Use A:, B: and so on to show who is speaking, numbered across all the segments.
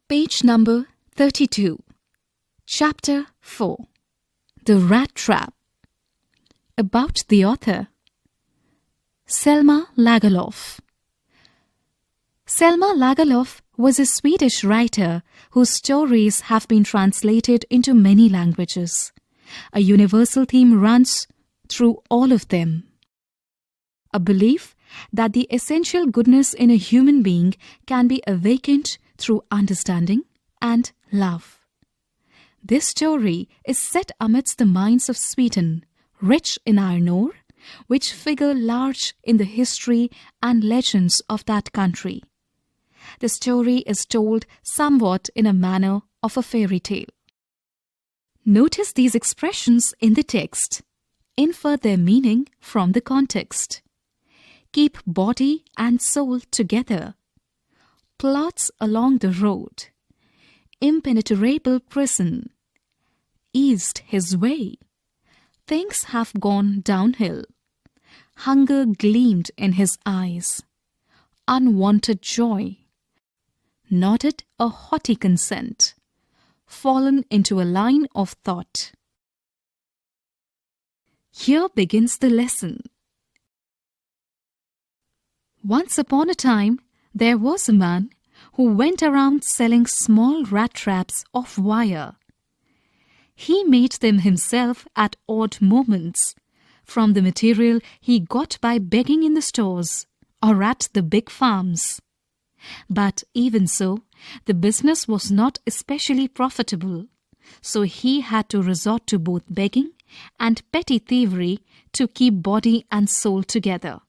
A: Page number 32. Chapter 4. The Rattrap. About the author. Selma Lagerlöf. Selma Lagerlöf was a Swedish writer whose stories have been translated into many languages. A universal theme runs through all of them. A belief that the essential goodness in a human being can be awakened through understanding and love. This story is set amidst the mines of Sweden, rich in iron ore, which figure large in the history and legends of that country. The story is told somewhat in a manner of a fairy tale. Notice these expressions in the text. Infer their meaning from the context. Keep body and soul together. Plots along the road. Impenetrable prison. Eased his way. Things have gone downhill. Hunger gleamed in his eyes. Unwanted joy. Nodded a haughty consent. Fallen into a line of thought. Here begins the lesson. Once upon a time, there was a man who went around selling small rat traps of wire. He made them himself at odd moments, from the material he got by begging in the stores or at the big farms. But even so, the business was not especially profitable, so he had to resort to both begging and petty thievery to keep body and soul together.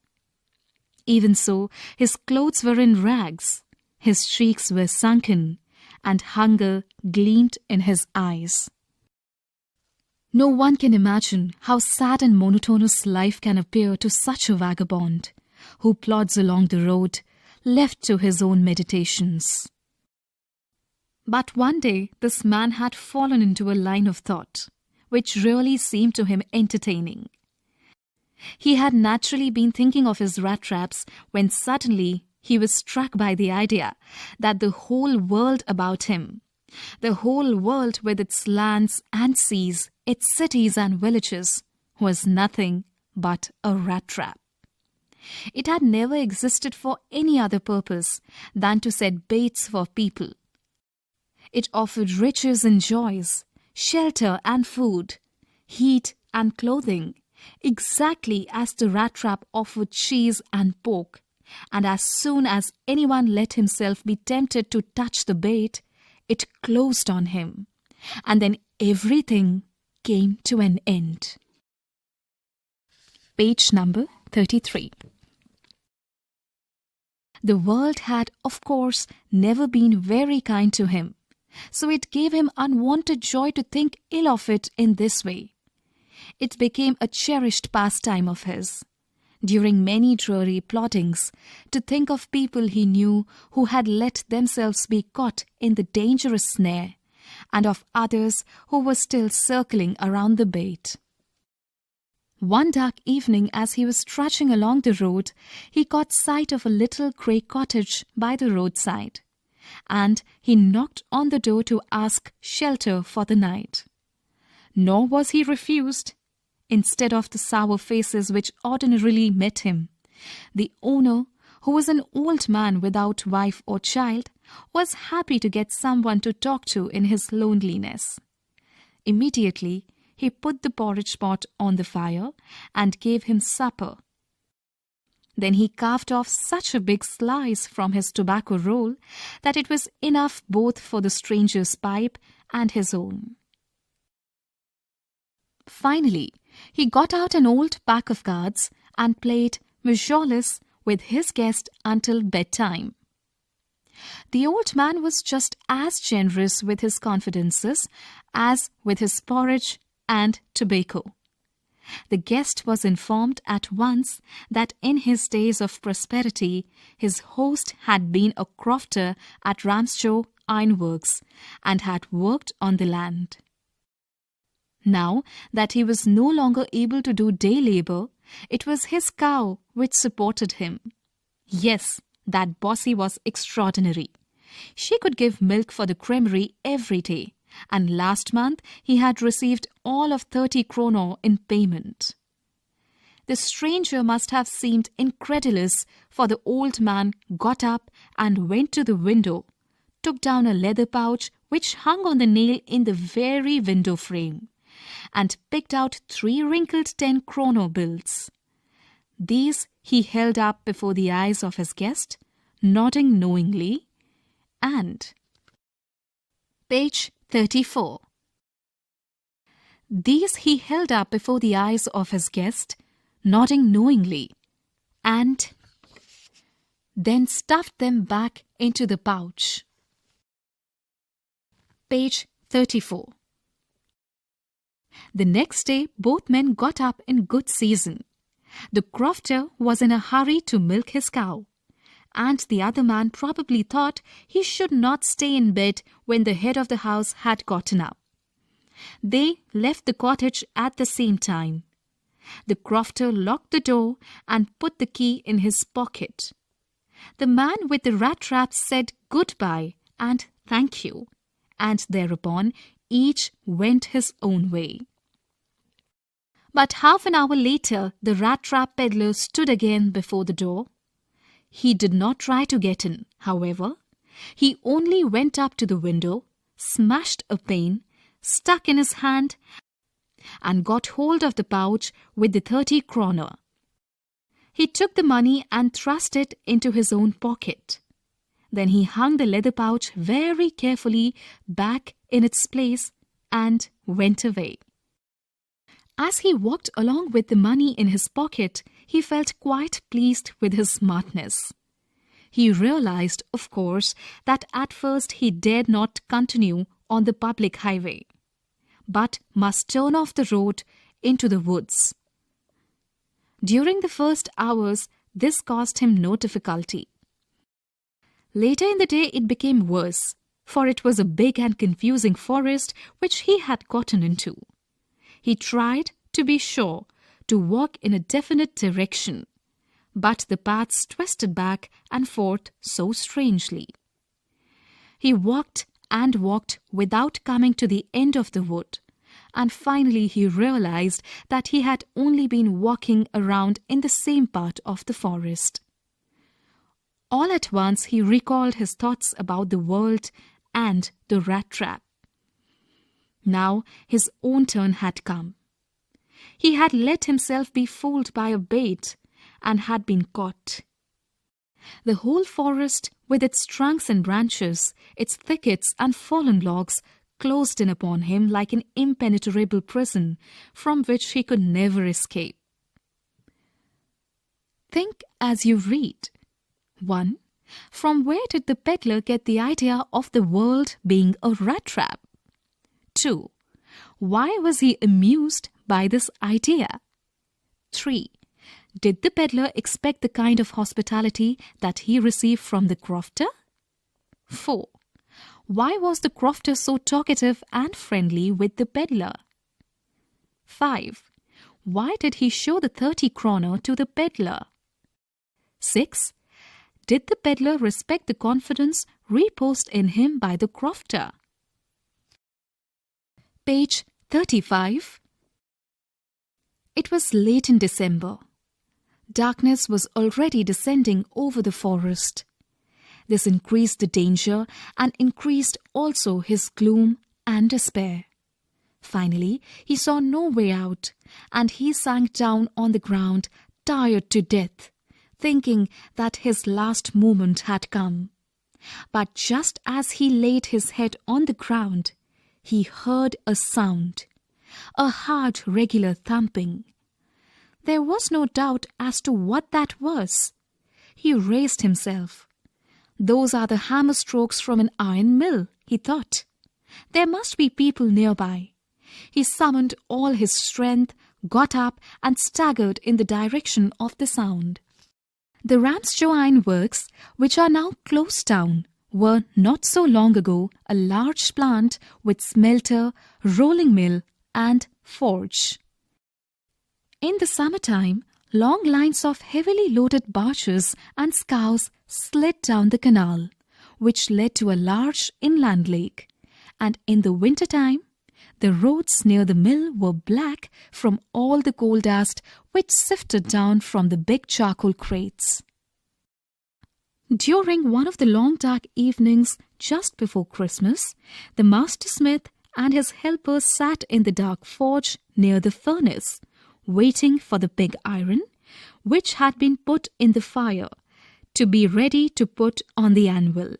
A: Even so, his clothes were in rags, his cheeks were sunken, and hunger gleamed in his eyes. No one can imagine how sad and monotonous life can appear to such a vagabond, who plods along the road, left to his own meditations. But one day this man had fallen into a line of thought, which really seemed to him entertaining. He had naturally been thinking of his rat traps when suddenly he was struck by the idea that the whole world about him, the whole world with its lands and seas, its cities and villages, was nothing but a rat trap. It had never existed for any other purpose than to set baits for people. It offered riches and joys, shelter and food, heat and clothing, exactly as the rat trap offered cheese and pork, and as soon as anyone let himself be tempted to touch the bait, it closed on him, and then everything came to an end. Page number 33. The world had, of course, never been very kind to him, so it gave him unwanted joy to think ill of it in this way. It became a cherished pastime of his, during many dreary plottings, to think of people he knew who had let themselves be caught in the dangerous snare, and of others who were still circling around the bait. One dark evening, as he was trudging along the road, he caught sight of a little grey cottage by the roadside, and he knocked on the door to ask shelter for the night. Nor was he refused. Instead of the sour faces which ordinarily met him, the owner, who was an old man without wife or child, was happy to get someone to talk to in his loneliness. Immediately, he put the porridge pot on the fire and gave him supper. Then he carved off such a big slice from his tobacco roll that it was enough both for the stranger's pipe and his own. Finally, he got out an old pack of cards and played majolus with his guest until bedtime. The old man was just as generous with his confidences as with his porridge and tobacco. The guest was informed at once that in his days of prosperity, his host had been a crofter at Ramsjo Ironworks and had worked on the land. Now that he was no longer able to do day labor, it was his cow which supported him. Yes, that bossy was extraordinary. She could give milk for the creamery every day, and last month he had received all of 30 kroner in payment. The stranger must have seemed incredulous, for the old man got up and went to the window, took down a leather pouch which hung on the nail in the very window frame, and picked out 3 wrinkled 10 kroner bills. These he held up before the eyes of his guest, nodding knowingly, and page 34. These he held up before the eyes of his guest, nodding knowingly, and then stuffed them back into the pouch. Page 34. The next day both men got up in good season. The crofter was in a hurry to milk his cow, and the other man probably thought he should not stay in bed when the head of the house had gotten up. They left the cottage at the same time. The crofter locked the door and put the key in his pocket. The man with the Rattrap said goodbye and thank you, and thereupon each went his own way. But half an hour later, the Rattrap peddler stood again before the door. He did not try to get in, however. He only went up to the window, smashed a pane, stuck in his hand, and got hold of the pouch with the 30 kroner. He took the money and thrust it into his own pocket. Then he hung the leather pouch very carefully back in its place and went away. As he walked along with the money in his pocket, he felt quite pleased with his smartness. He realized, of course, that at first he dared not continue on the public highway, but must turn off the road into the woods. During the first hours, this caused him no difficulty. Later in the day it became worse, for it was a big and confusing forest which he had gotten into. He tried, to be sure, to walk in a definite direction, but the paths twisted back and forth so strangely. He walked and walked without coming to the end of the wood, and finally he realized that he had only been walking around in the same part of the forest. All at once he recalled his thoughts about the world and the Rattrap. Now his own turn had come. He had let himself be fooled by a bait and had been caught. The whole forest, with its trunks and branches, its thickets and fallen logs, closed in upon him like an impenetrable prison from which he could never escape. Think as you read. 1. From where did the peddler get the idea of the world being a rat trap? 2. Why was he amused by this idea? 3. Did the peddler expect the kind of hospitality that he received from the crofter? 4. Why was the crofter so talkative and friendly with the peddler? 5. Why did he show the 30 kroner to the peddler? 6. Did the peddler respect the confidence reposed in him by the crofter? Page 35. It was late in December. Darkness was already descending over the forest. This increased the danger and increased also his gloom and despair. Finally, he saw no way out, and he sank down on the ground, tired to death, thinking that his last moment had come. But just as he laid his head on the ground, he heard a sound, a hard, regular thumping. There was no doubt as to what that was. He raised himself. Those are the hammer strokes from an iron mill, he thought. There must be people nearby. He summoned all his strength, got up, and staggered in the direction of the sound. The Ramsjo Iron Works, which are now closed down, were not so long ago a large plant with smelter, rolling mill, and forge. In the summertime, long lines of heavily loaded barges and scows slid down the canal, which led to a large inland lake, and in the winter-time, the roads near the mill were black from all the coal dust which sifted down from the big charcoal crates. During one of the long dark evenings just before Christmas, the master smith and his helpers sat in the dark forge near the furnace, waiting for the pig iron, which had been put in the fire, to be ready to put on the anvil.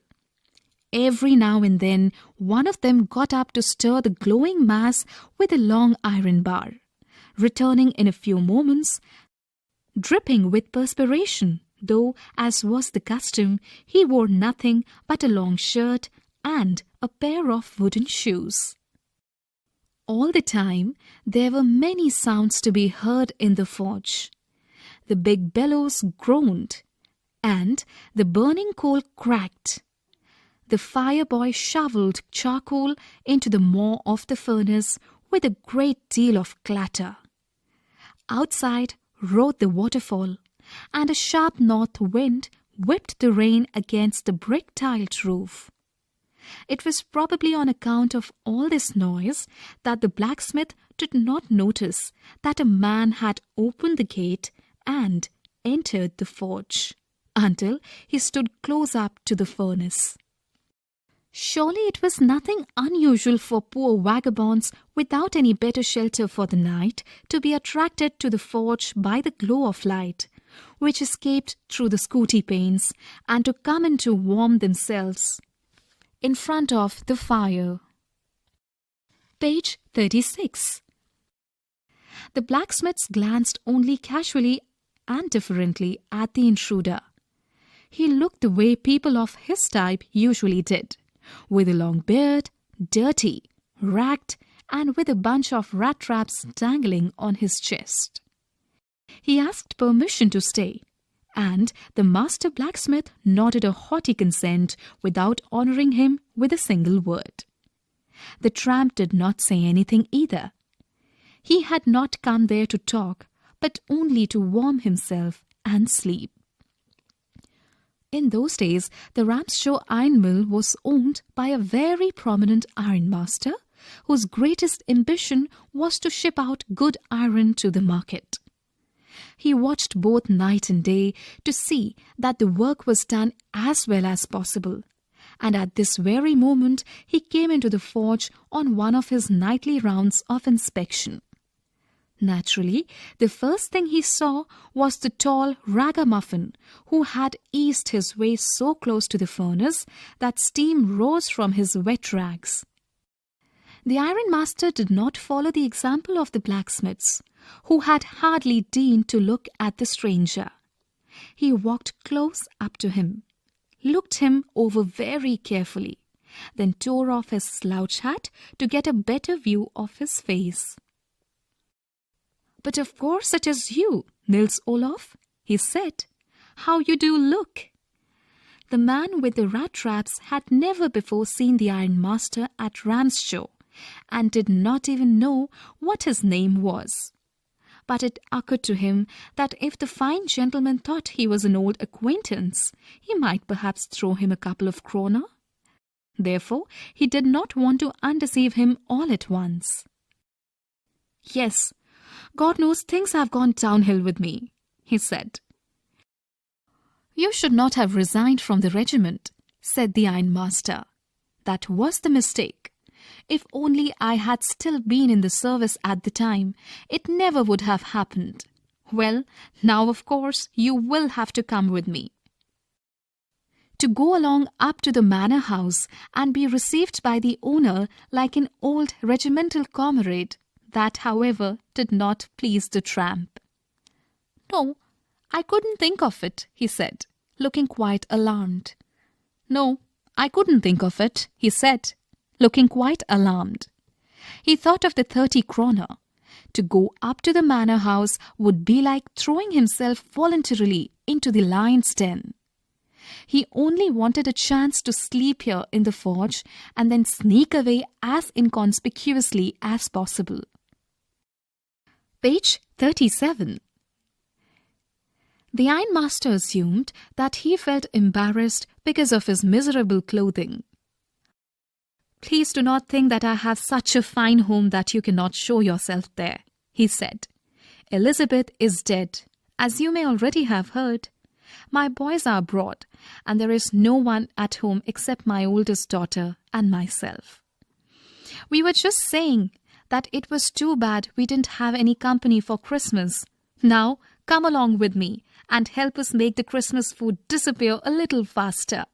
A: Every now and then, one of them got up to stir the glowing mass with a long iron bar, returning in a few moments, dripping with perspiration, though, as was the custom, he wore nothing but a long shirt and a pair of wooden shoes. All the time, there were many sounds to be heard in the forge. The big bellows groaned, and the burning coal cracked. The fireboy shoveled charcoal into the maw of the furnace with a great deal of clatter. Outside roared the waterfall, and a sharp north wind whipped the rain against the brick-tiled roof. It was probably on account of all this noise that the blacksmith did not notice that a man had opened the gate and entered the forge, until he stood close up to the furnace. Surely it was nothing unusual for poor vagabonds without any better shelter for the night to be attracted to the forge by the glow of light, which escaped through the scooty panes, and to come in to warm themselves in front of the fire. Page 36. The blacksmiths glanced only casually and differently at the intruder. He looked the way people of his type usually did, with a long beard, dirty, ragged, and with a bunch of rat-traps dangling on his chest. He asked permission to stay, and the master blacksmith nodded a hearty consent without honouring him with a single word. The tramp did not say anything either. He had not come there to talk, but only to warm himself and sleep. In those days, the Ramshaw iron mill was owned by a very prominent ironmaster, whose greatest ambition was to ship out good iron to the market. He watched both night and day to see that the work was done as well as possible, and at this very moment he came into the forge on one of his nightly rounds of inspection. Naturally, the first thing he saw was the tall ragamuffin who had eased his way so close to the furnace that steam rose from his wet rags. The ironmaster did not follow the example of the blacksmiths, who had hardly deigned to look at the stranger. He walked close up to him, looked him over very carefully, then tore off his slouch hat to get a better view of his face. "But of course it is you, Nils Olof," he said. "How you do look!" The man with the rat traps had never before seen the ironmaster at Ramshaw, and did not even know what his name was. But it occurred to him that if the fine gentleman thought he was an old acquaintance, he might perhaps throw him a couple of kroner. Therefore, he did not want to undeceive him all at once. "Yes, God knows things have gone downhill with me," he said. "You should not have resigned from the regiment," said the ironmaster. "That was the mistake. If only I had still been in the service at the time, it never would have happened. Well, now of course you will have to come with me." To go along up to the manor house and be received by the owner like an old regimental comrade, that, however, did not please the tramp. "No, I couldn't think of it," he said, looking quite alarmed. "No, I couldn't think of it," he said, looking quite alarmed. He thought of the 30 kroner. To go up to the manor house would be like throwing himself voluntarily into the lion's den. He only wanted a chance to sleep here in the forge and then sneak away as inconspicuously as possible. Page 37. The ironmaster assumed that he felt embarrassed because of his miserable clothing. "Please do not think that I have such a fine home that you cannot show yourself there," he said. "Elizabeth is dead, as you may already have heard. My boys are abroad, and there is no one at home except my oldest daughter and myself. We were just saying that it was too bad we didn't have any company for Christmas. Now, come along with me and help us make the Christmas food disappear a little faster."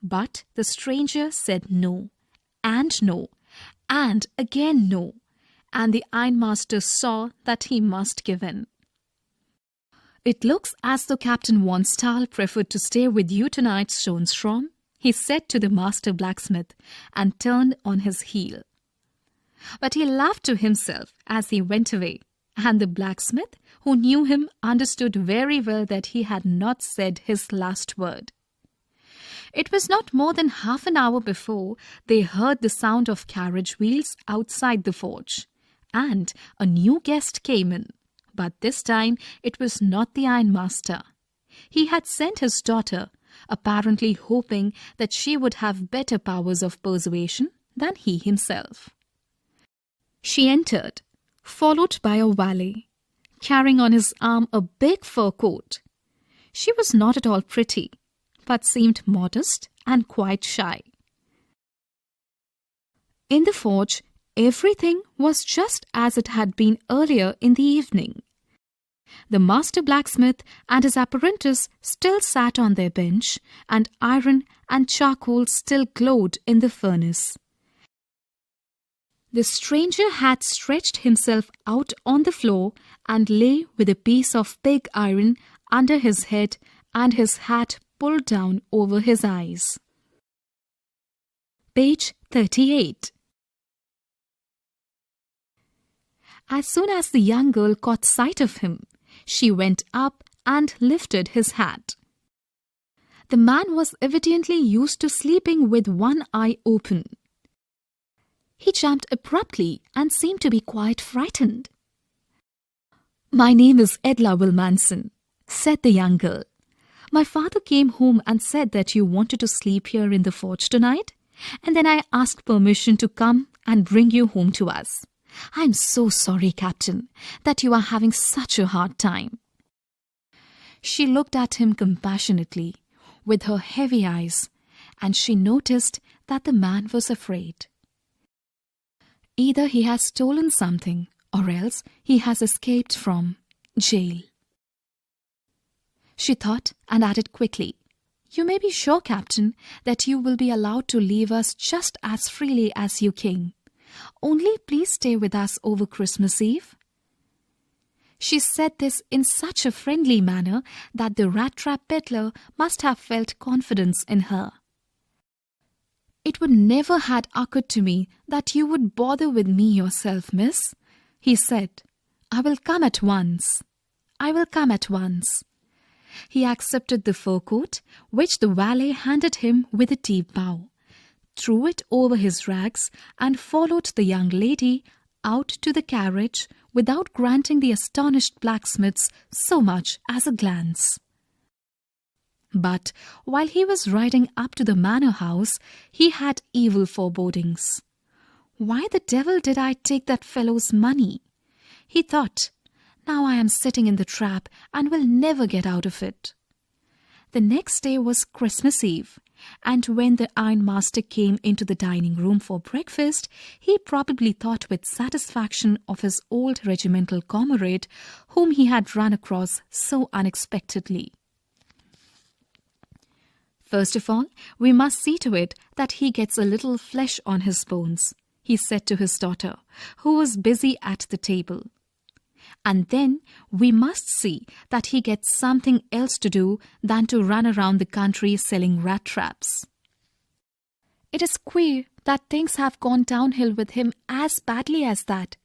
A: But the stranger said no, and again no, and the ironmaster saw that he must give in. "It looks as though Captain von Stahl preferred to stay with you tonight, Schoenstrom," he said to the master blacksmith, and turned on his heel. But he laughed to himself as he went away, and the blacksmith, who knew him, understood very well that he had not said his last word. It was not more than half an hour before they heard the sound of carriage wheels outside the forge, and a new guest came in. But this time it was not the ironmaster. He had sent his daughter, apparently hoping that she would have better powers of persuasion than he himself. She entered, followed by a valet, carrying on his arm a big fur coat. She was not at all pretty, but seemed modest and quite shy. In the forge, everything was just as it had been earlier in the evening. The master blacksmith and his apprentice still sat on their bench, and iron and charcoal still glowed in the furnace. The stranger had stretched himself out on the floor and lay with a piece of pig iron under his head and his hat pulled down over his eyes. Page 38. As soon as the young girl caught sight of him, she went up and lifted his hat. The man was evidently used to sleeping with one eye open. He jumped abruptly and seemed to be quite frightened. "My name is Edla Wilmanson," said the young girl. "My father came home and said that you wanted to sleep here in the forge tonight, and then I asked permission to come and bring you home to us. I'm so sorry, Captain, that you are having such a hard time." She looked at him compassionately with her heavy eyes, and she noticed that the man was afraid. Either he has stolen something, or else he has escaped from jail. She thought and added quickly, "You may be sure, Captain, that you will be allowed to leave us just as freely as you came. Only please stay with us over Christmas Eve." She said this in such a friendly manner that the Rattrap peddler must have felt confidence in her. "It would never had occurred to me that you would bother with me yourself, miss," he said. I will come at once. He accepted the fur coat, which the valet handed him with a deep bow, threw it over his rags, and followed the young lady out to the carriage without granting the astonished blacksmiths so much as a glance. But while he was riding up to the manor house, he had evil forebodings. "Why the devil did I take that fellow's money?" he thought. "Now I am sitting in the trap and will never get out of it." The next day was Christmas Eve, and when the ironmaster came into the dining room for breakfast, he probably thought with satisfaction of his old regimental comrade whom he had run across so unexpectedly. "First of all, we must see to it that he gets a little flesh on his bones," he said to his daughter, who was busy at the table. "And then we must see that he gets something else to do than to run around the country selling rat traps." "It is queer that things have gone downhill with him as badly as that,"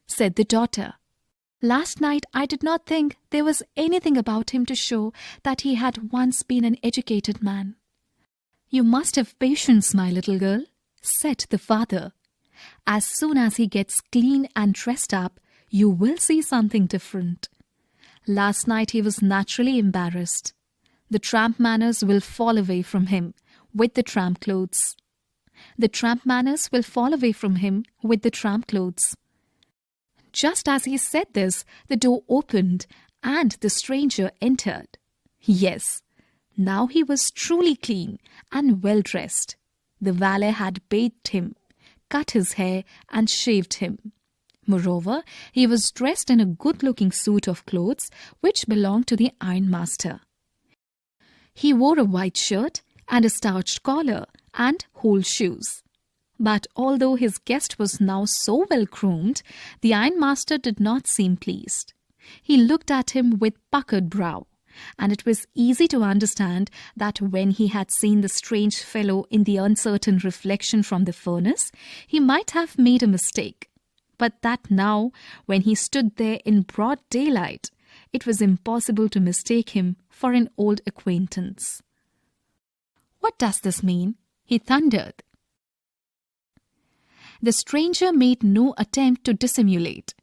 A: said the daughter. "Last night I did not think there was anything about him to show that he had once been an educated man." "You must have patience, my little girl," said the father. "As soon as he gets clean and dressed up, you will see something different. Last night he was naturally embarrassed. The tramp manners will fall away from him with the tramp clothes. The tramp manners will fall away from him with the tramp clothes. Just as he said this, the door opened and the stranger entered. Yes, now he was truly clean and well dressed. The valet had bathed him, cut his hair and shaved him. Moreover, he was dressed in a good-looking suit of clothes which belonged to the ironmaster. He wore a white shirt and a starched collar and whole shoes. But although his guest was now so well groomed, the ironmaster did not seem pleased. He looked at him with puckered brow, and it was easy to understand that when he had seen the strange fellow in the uncertain reflection from the furnace, he might have made a mistake. But that now, when he stood there in broad daylight, it was impossible to mistake him for an old acquaintance. "What does this mean?" he thundered. The stranger made no attempt to dissimulate.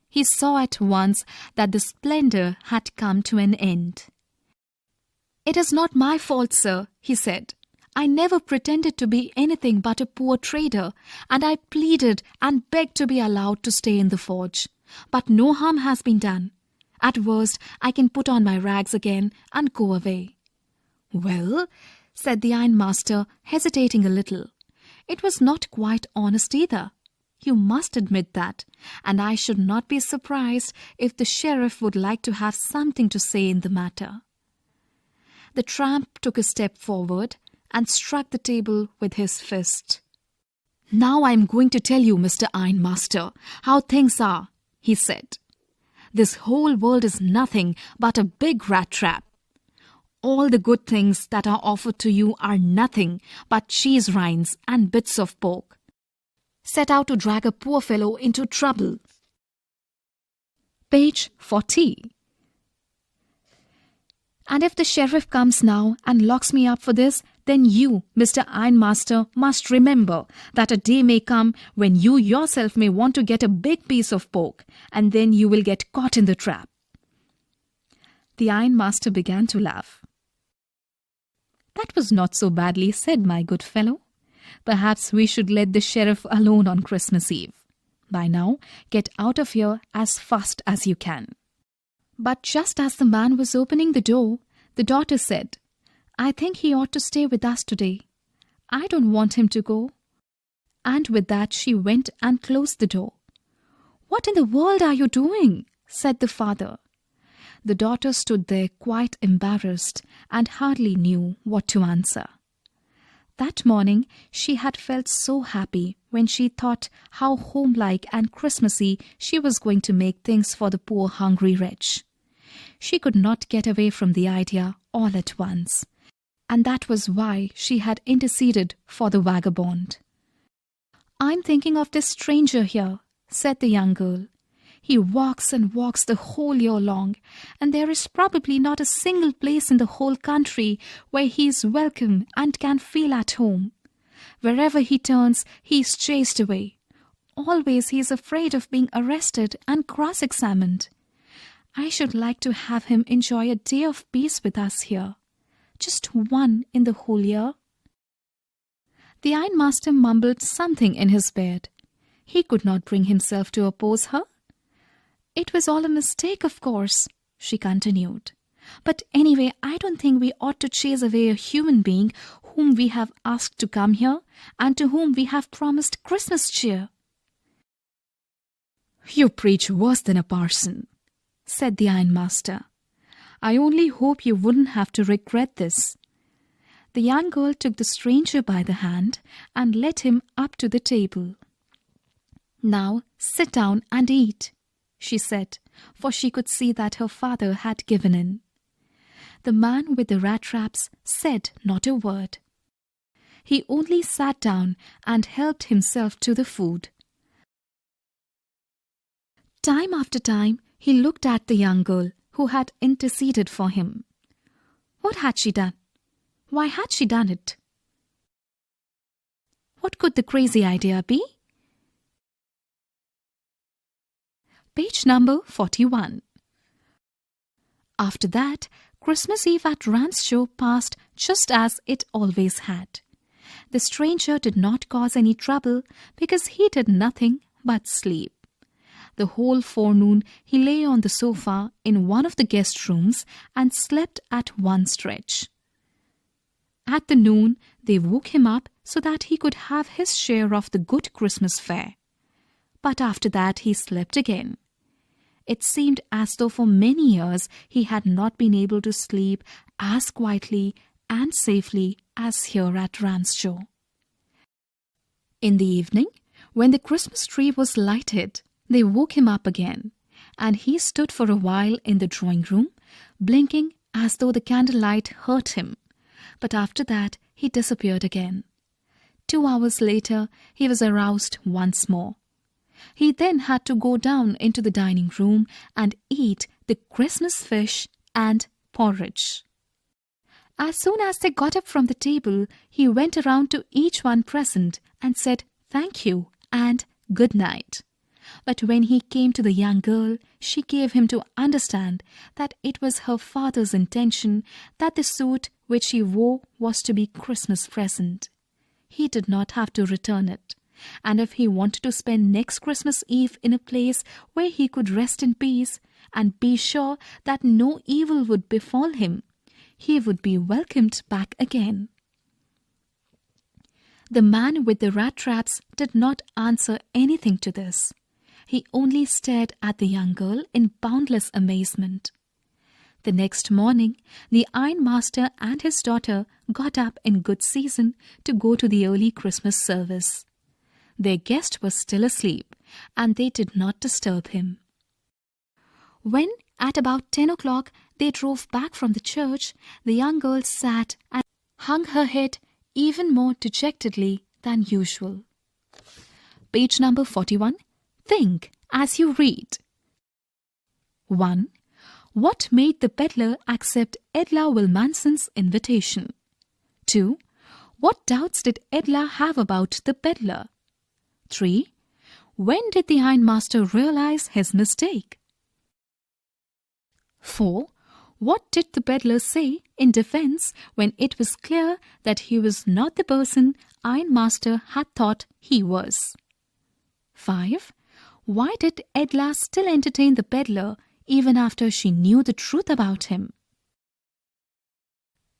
A: He saw at once that the splendor had come to an end. "It is not my fault, sir," he said. "I never pretended to be anything but a poor trader, and I pleaded and begged to be allowed to stay in the forge. But no harm has been done. At worst, I can put on my rags again and go away." "Well," said the ironmaster, hesitating a little, "it was not quite honest either. You must admit that, and I should not be surprised if the sheriff would like to have something to say in the matter." The tramp took a step forward and struck the table with his fist. "Now I am going to tell you, Mr. Ironmaster, how things are," he said. "This whole world is nothing but a big rat trap. All the good things that are offered to you are nothing but cheese rinds and bits of pork, set out to drag a poor fellow into trouble." Page 40. "And if the sheriff comes now and locks me up for this, then you, Mr. Ironmaster, must remember that a day may come when you yourself may want to get a big piece of pork, and then you will get caught in the trap." The ironmaster began to laugh. "That was not so badly said, my good fellow. Perhaps we should let the sheriff alone on Christmas Eve. By now, get out of here as fast as you can." But just as the man was opening the door, the daughter said, "I think he ought to stay with us today. I don't want him to go." And with that she went and closed the door. "What in the world are you doing?" said the father. The daughter stood there quite embarrassed and hardly knew what to answer. That morning she had felt so happy when she thought how homelike and Christmassy she was going to make things for the poor hungry wretch. She could not get away from the idea all at once, and that was why she had interceded for the vagabond. "I'm thinking of this stranger here," said the young girl. "He walks and walks the whole year long, and there is probably not a single place in the whole country where he is welcome and can feel at home. Wherever he turns, he is chased away. Always he is afraid of being arrested and cross-examined. I should like to have him enjoy a day of peace with us here. Just one in the whole year." The ironmaster mumbled something in his beard. He could not bring himself to oppose her. "It was all a mistake, of course," she continued. "But anyway, I don't think we ought to chase away a human being whom we have asked to come here and to whom we have promised Christmas cheer." "You preach worse than a parson," said the ironmaster. "I only hope you wouldn't have to regret this." The young girl took the stranger by the hand and led him up to the table. "Now sit down and eat," she said, for she could see that her father had given in. The man with the rat traps said not a word. He only sat down and helped himself to the food. Time after time, he looked at the young girl who had interceded for him. What had she done? Why had she done it? What could the crazy idea be? Page number 41. After that, Christmas Eve at Rancho passed just as it always had. The stranger did not cause any trouble because he did nothing but sleep. The whole forenoon he lay on the sofa in one of the guest rooms and slept at one stretch. At the noon, they woke him up so that he could have his share of the good Christmas fare. But after that he slept again. It seemed as though for many years he had not been able to sleep as quietly and safely as here at Rancho. In the evening, when the Christmas tree was lighted, they woke him up again, and he stood for a while in the drawing room, blinking as though the candlelight hurt him. But after that, he disappeared again. 2 hours later, he was aroused once more. He then had to go down into the dining room and eat the Christmas fish and porridge. As soon as they got up from the table, he went around to each one present and said thank you and good night. But when he came to the young girl, she gave him to understand that it was her father's intention that the suit which she wore was to be Christmas present. He did not have to return it, and if he wanted to spend next Christmas Eve in a place where he could rest in peace and be sure that no evil would befall him, he would be welcomed back again. The man with the rat traps did not answer anything to this. He only stared at the young girl in boundless amazement. The next morning, the ironmaster and his daughter got up in good season to go to the early Christmas service. Their guest was still asleep, and they did not disturb him. When, at about 10 o'clock, they drove back from the church, the young girl sat and hung her head even more dejectedly than usual. Page number 41. Think as you read. 1. What made the peddler accept Edla Wilmanson's invitation? 2. What doubts did Edla have about the peddler? 3. When did the ironmaster realize his mistake? 4. What did the peddler say in defense when it was clear that he was not the person ironmaster had thought he was? 5. Why did Edla still entertain the peddler even after she knew the truth about him?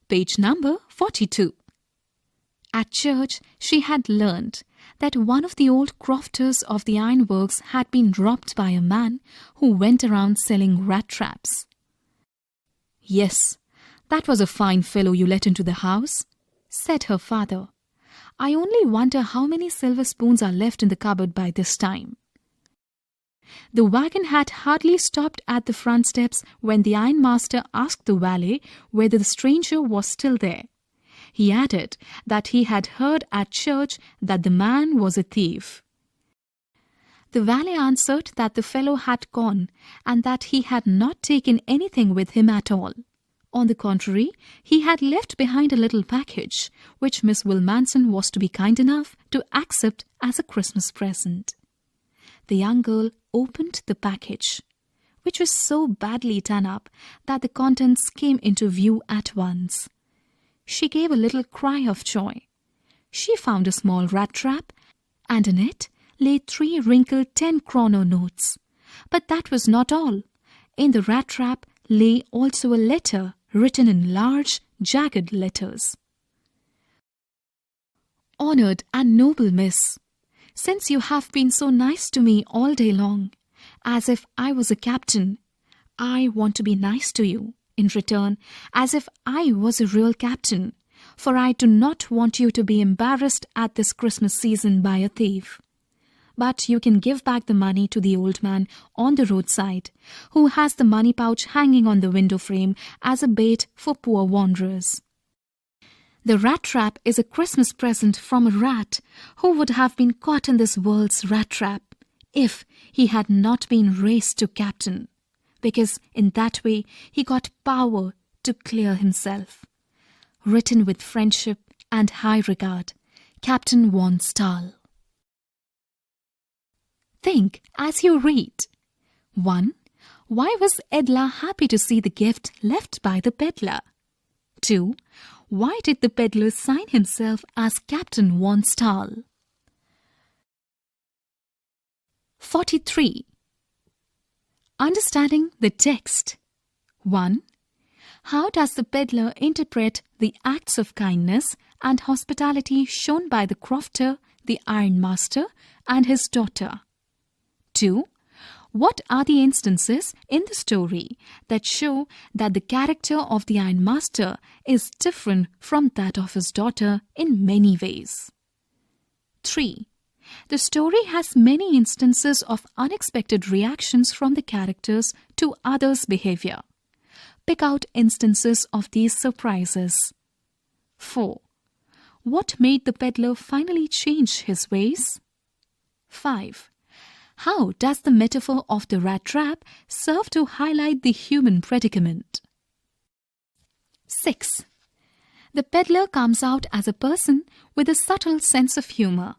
A: Page number 42. At church, she had learned that one of the old crofters of the ironworks had been robbed by a man who went around selling rat traps. "Yes, that was a fine fellow you let into the house," said her father. "I only wonder how many silver spoons are left in the cupboard by this time." The wagon had hardly stopped at the front steps when the ironmaster asked the valet whether the stranger was still there. He added that he had heard at church that the man was a thief. The valet answered that the fellow had gone and that he had not taken anything with him at all. On the contrary, he had left behind a little package, which Miss Wilmanson was to be kind enough to accept as a Christmas present. The young girl opened the package, which was so badly done up that the contents came into view at once. She gave a little cry of joy. She found a small rat trap, and in it lay 3 wrinkled 10-kroner notes. But that was not all. In the rat trap lay also a letter written in large, jagged letters. "Honored and noble miss, since you have been so nice to me all day long, as if I was a captain, I want to be nice to you in return as if I was a real captain, for I do not want you to be embarrassed at this Christmas season by a thief. But you can give back the money to the old man on the roadside, who has the money pouch hanging on the window frame as a bait for poor wanderers. The rat trap is a Christmas present from a rat who would have been caught in this world's rat trap if he had not been raised to captain, because in that way he got power to clear himself. Written with friendship and high regard, Captain Von Stahl." Think as you read. 1. Why was Edla happy to see the gift left by the peddler? 2. Why did the peddler sign himself as Captain Von Stahl? 43. Understanding the text. 1. How does the peddler interpret the acts of kindness and hospitality shown by the crofter, the ironmaster, and his daughter? 2. What are the instances in the story that show that the character of the ironmaster is different from that of his daughter in many ways? 3. The story has many instances of unexpected reactions from the characters to others' behavior. Pick out instances of these surprises. 4. What made the peddler finally change his ways? 5. How does the metaphor of the rat trap serve to highlight the human predicament? 6. The peddler comes out as a person with a subtle sense of humor.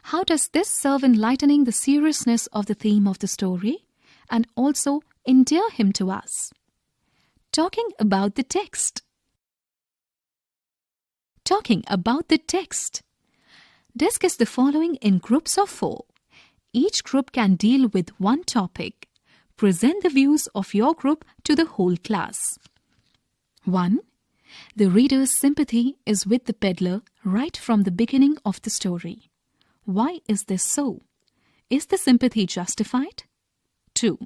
A: How does this serve in lightening the seriousness of the theme of the story and also endear him to us? Talking about the text. Talking about the text. Discuss the following in groups of 4. Each group can deal with one topic. Present the views of your group to the whole class. 1. The reader's sympathy is with the peddler right from the beginning of the story. Why is this so? Is the sympathy justified? 2.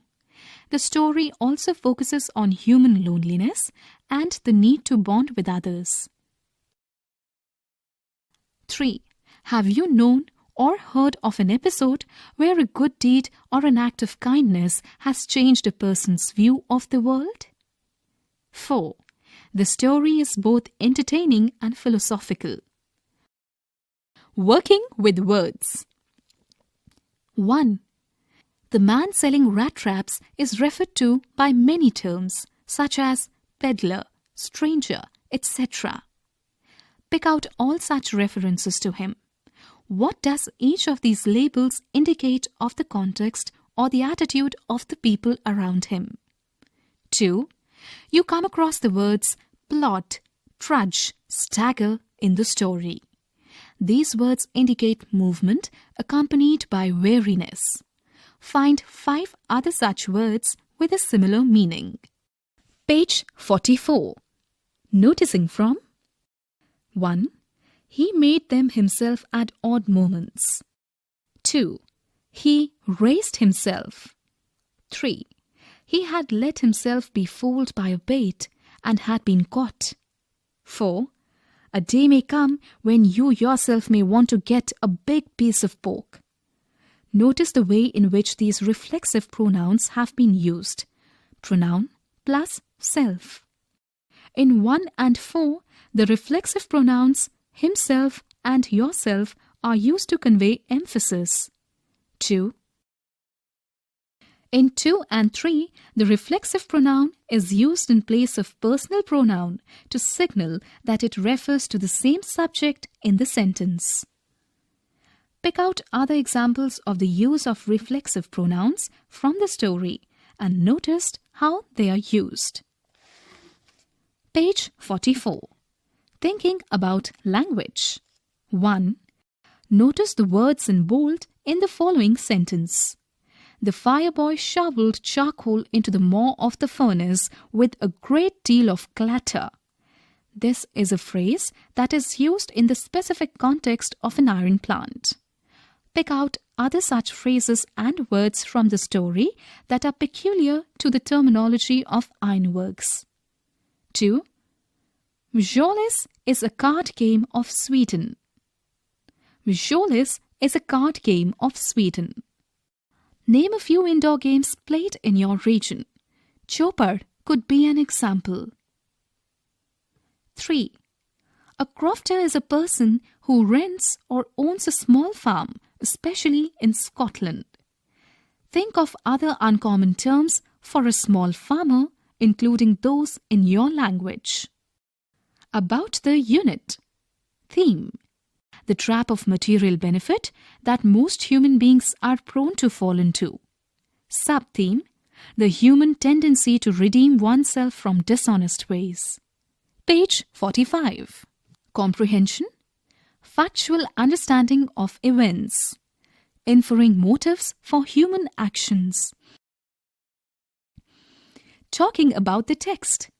A: The story also focuses on human loneliness and the need to bond with others. 3. Have you known or heard of an episode where a good deed or an act of kindness has changed a person's view of the world? 4. The story is both entertaining and philosophical. Working with words. 1. The man selling rat traps is referred to by many terms such as peddler, stranger, etc. Pick out all such references to him. What does each of these labels indicate of the context or the attitude of the people around him? 2. You come across the words plot, trudge, stagger in the story. These words indicate movement accompanied by weariness. Find 5 other such words with a similar meaning. Page 44. Noticing from 1. He made them himself at odd moments. 2. He raised himself. 3. He had let himself be fooled by a bait and had been caught. 4. A day may come when you yourself may want to get a big piece of pork. Notice the way in which these reflexive pronouns have been used. Pronoun plus self. In 1 and 4, the reflexive pronouns himself and yourself are used to convey emphasis. 2. In 2 and 3, the reflexive pronoun is used in place of personal pronoun to signal that it refers to the same subject in the sentence. Pick out other examples of the use of reflexive pronouns from the story and notice how they are used. Page 44. Thinking about language. 1. Notice the words in bold in the following sentence. The fireboy shoveled charcoal into the maw of the furnace with a great deal of clatter. This is a phrase that is used in the specific context of an iron plant. Pick out other such phrases and words from the story that are peculiar to the terminology of ironworks. 2. Björlis is a card game of Sweden. Björlis is a card game of Sweden. Name a few indoor games played in your region. Toppr could be an example. 3. A crofter is a person who rents or owns a small farm, especially in Scotland. Think of other uncommon terms for a small farmer, including those in your language. About the unit. Theme. The trap of material benefit that most human beings are prone to fall into. Sub-theme. the human tendency to redeem oneself from dishonest ways. Page 45. Comprehension. Factual understanding of events. Inferring motives for human actions. Talking about the text.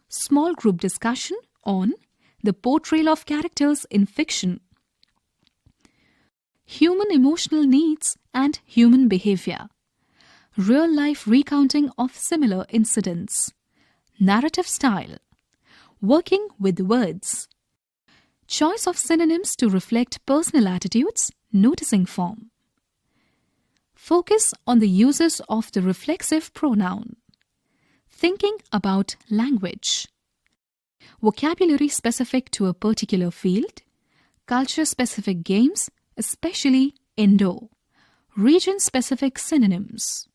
A: Small group discussion on the portrayal of characters in fiction. Human emotional needs and human behavior. Real-life recounting of similar incidents. Narrative style. Working with words. Choice of synonyms to reflect personal attitudes, noticing form. Focus on the uses of the reflexive pronoun. Thinking about language. Vocabulary specific to a particular field. Culture-specific games, especially Indo. Region-specific synonyms.